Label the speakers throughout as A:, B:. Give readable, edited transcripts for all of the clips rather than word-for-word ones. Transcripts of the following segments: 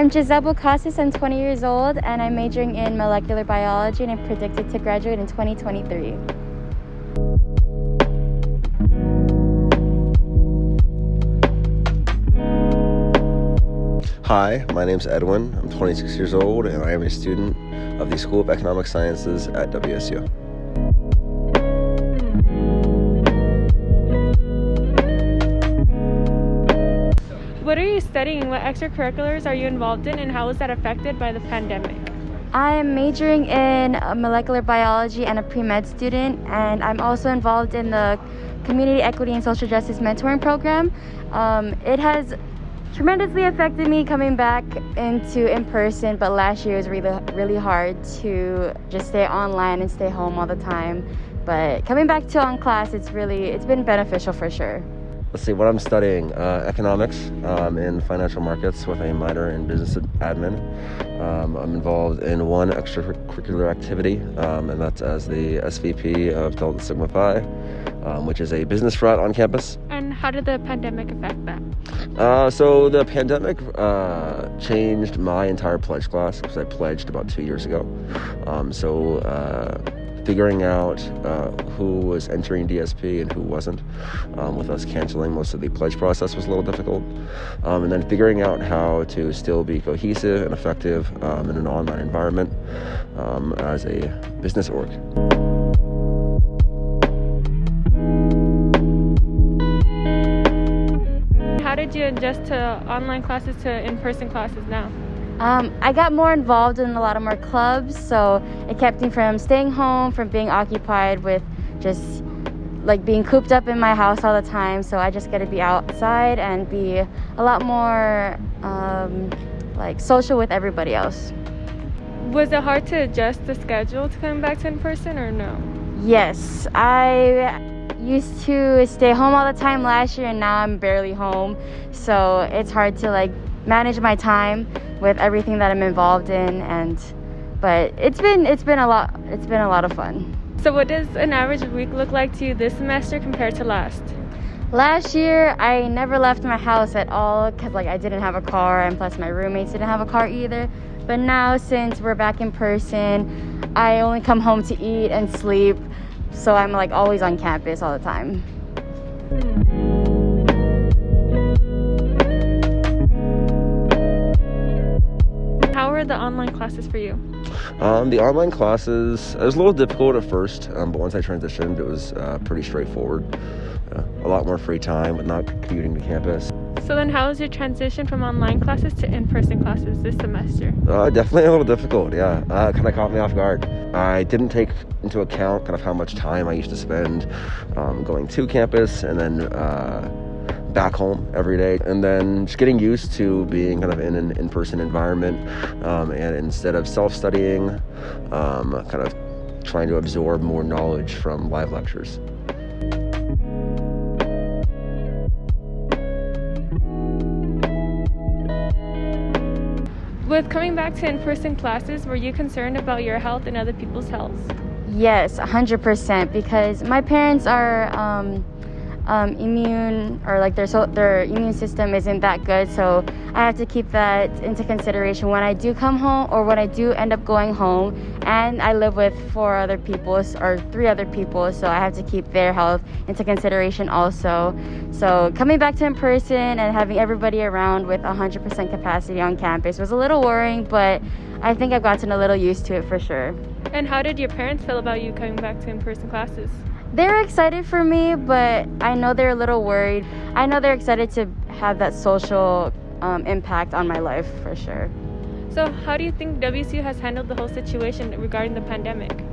A: I'm Giselle Bucasis. I'm 20 years old, and I'm majoring in molecular biology, and I'm predicted to graduate in 2023.
B: Hi, my name's Edwin. I'm 26 years old, and I am a student of the School of Economic Sciences at WSU.
C: What are you studying? What extracurriculars are you involved in, and how is that affected by the pandemic?
A: I am majoring in molecular biology and a pre-med student, and I'm also involved in the Community Equity and Social Justice Mentoring Program. It has tremendously affected me coming back into in-person, but last year was really hard to just stay online and stay home all the time. But coming back to on class, it's been beneficial for sure.
B: Let's see, what I'm studying, economics in financial markets with a minor in business admin. I'm involved in one extracurricular activity, and that's as the SVP of Delta Sigma Phi, which is a business route on campus.
C: And how did the pandemic affect that?
B: So the pandemic changed my entire pledge class because I pledged about 2 years ago. Figuring out who was entering DSP and who wasn't, with us canceling most of the pledge process was a little difficult. And then figuring out how to still be cohesive and effective in an online environment as a business org.
C: How did you adjust to online classes to in-person classes now?
A: I got more involved in a lot of more clubs, so it kept me from staying home, from being occupied with just like being cooped up in my house all the time. So I just got to be outside and be a lot more social with everybody else.
C: Was it hard to adjust the schedule to coming back to in-person, or no?
A: Yes, I used to stay home all the time last year, and now I'm barely home. So it's hard to manage my time with everything that I'm involved in, but it's been a lot of fun.
C: So what does an average week look like to you this semester compared to last?
A: Last year I never left my house at all because I didn't have a car, and plus my roommates didn't have a car either. But now, since we're back in person, I only come home to eat and sleep, so I'm always on campus all the time.
C: How were the online classes for you?
B: The online classes, it was a little difficult at first, but once I transitioned, it was pretty straightforward. A lot more free time with not commuting to campus.
C: So then how was your transition from online classes to in-person classes this semester?
B: Definitely a little difficult, yeah. Kind of caught me off guard. I didn't take into account kind of how much time I used to spend going to campus and then back home every day, and then just getting used to being kind of in an in-person environment, and instead of self-studying, kind of trying to absorb more knowledge from live lectures.
C: With coming back to in-person classes, were you concerned about your health and other people's health?
A: Yes, 100%, because my parents are immune, or their immune system isn't that good, so I have to keep that into consideration when I do come home, or when I do end up going home. And I live with 3 other people, so I have to keep their health into consideration also. So coming back to in person and having everybody around with 100% capacity on campus was a little worrying, but I think I've gotten a little used to it for sure.
C: And how did your parents feel about you coming back to in-person classes?
A: They're excited for me, but I know they're a little worried. I know they're excited to have that social impact on my life for sure.
C: So how do you think WSU has handled the whole situation regarding the pandemic?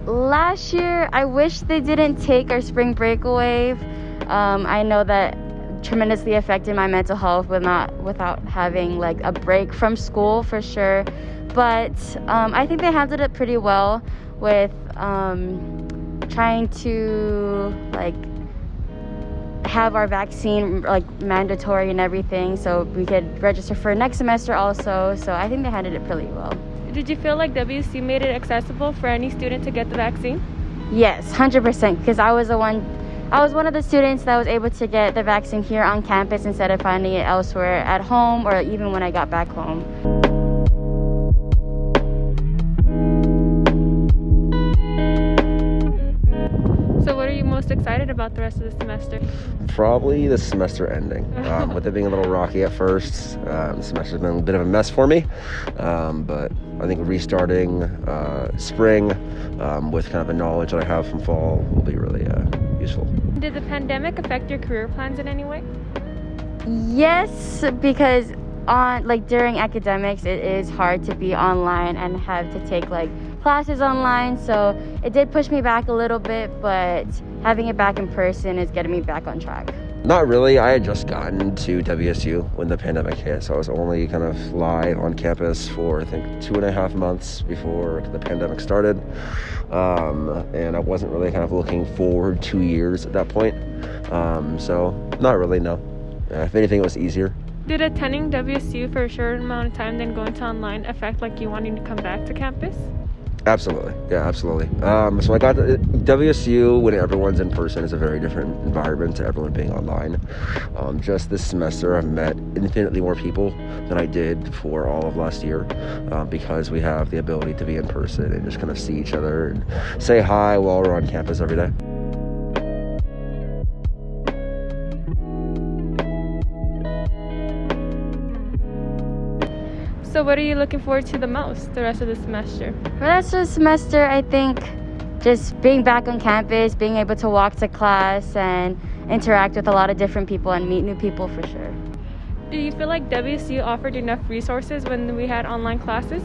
A: Last year, I wish they didn't take our spring break away. I know that tremendously affected my mental health without having a break from school for sure. But I think they handled it pretty well with trying to have our vaccine mandatory and everything, so we could register for next semester also. So I think they handled it pretty well.
C: Did you feel like WSU made it accessible for any student to get the vaccine?
A: Yes, 100%, because I was the one I was one of the students that was able to get the vaccine here on campus instead of finding it elsewhere at home or even when I got back home.
C: So what are you most excited about the rest of the semester?
B: Probably the semester ending. With it being a little rocky at first, the semester's been a bit of a mess for me, but I think restarting spring with kind of the knowledge that I have from fall will be really useful.
C: Did the pandemic affect your career plans in any way?
A: Yes, because during academics, it is hard to be online and have to take classes online. So it did push me back a little bit, but having it back in person is getting me back on track.
B: Not really. I had just gotten to WSU when the pandemic hit, so I was only kind of live on campus for I think 2.5 months before the pandemic started, and I wasn't really kind of looking forward 2 years at that point. So not really, no. If anything, it was easier.
C: Did attending WSU for a short amount of time then going to online affect you wanting to come back to campus?
B: Absolutely. Yeah, absolutely. So I got to WSU when everyone's in person is a very different environment to everyone being online. Just this semester, I've met infinitely more people than I did for all of last year because we have the ability to be in person and just kind of see each other and say hi while we're on campus every day.
C: So what are you looking forward to the most the rest of the semester?
A: For the rest of the semester, I think just being back on campus, being able to walk to class and interact with a lot of different people and meet new people for sure.
C: Do you feel like WSU offered enough resources when we had online classes?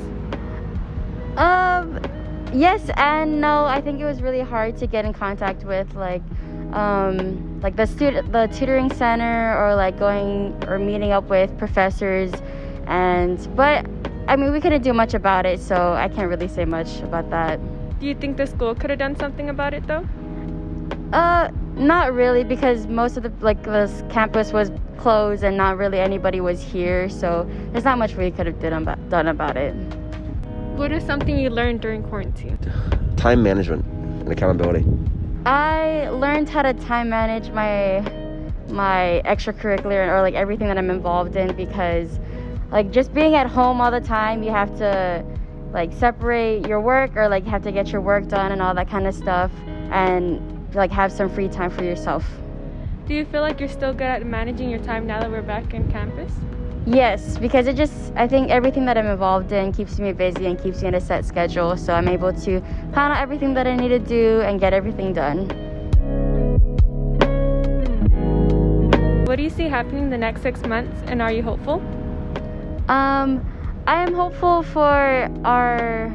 A: Yes and no. I think it was really hard to get in contact with the tutoring center or going or meeting up with professors. But I mean, we couldn't do much about it, so I can't really say much about that.
C: Do you think the school could have done something about it though?
A: Not really, because most of the campus was closed and not really anybody was here, so there's not much we could have done about it.
C: What is something you learned during quarantine?
B: Time management and accountability.
A: I learned how to time manage my extracurricular or everything that I'm involved in, because just being at home all the time, you have to separate your work or you have to get your work done and all that kind of stuff, and have some free time for yourself.
C: Do you feel like you're still good at managing your time now that we're back in campus?
A: Yes, because I think everything that I'm involved in keeps me busy and keeps me in a set schedule, so I'm able to plan out everything that I need to do and get everything done.
C: What do you see happening the next 6 months, and are you hopeful?
A: I am hopeful for our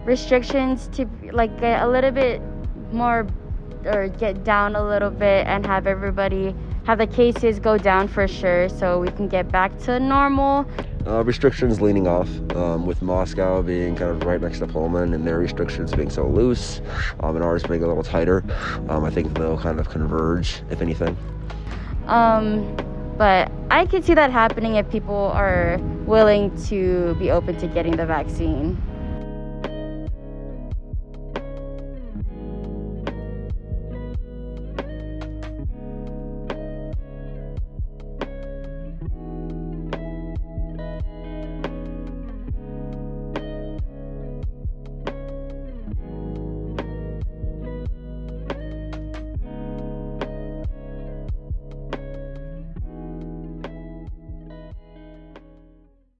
A: restrictions to get a little bit more or get down a little bit and have the cases go down for sure, so we can get back to normal.
B: Restrictions leaning off, with Moscow being kind of right next to Pullman and their restrictions being so loose, and ours being a little tighter. I think they'll kind of converge, if anything.
A: But I could see that happening if people are willing to be open to getting the vaccine.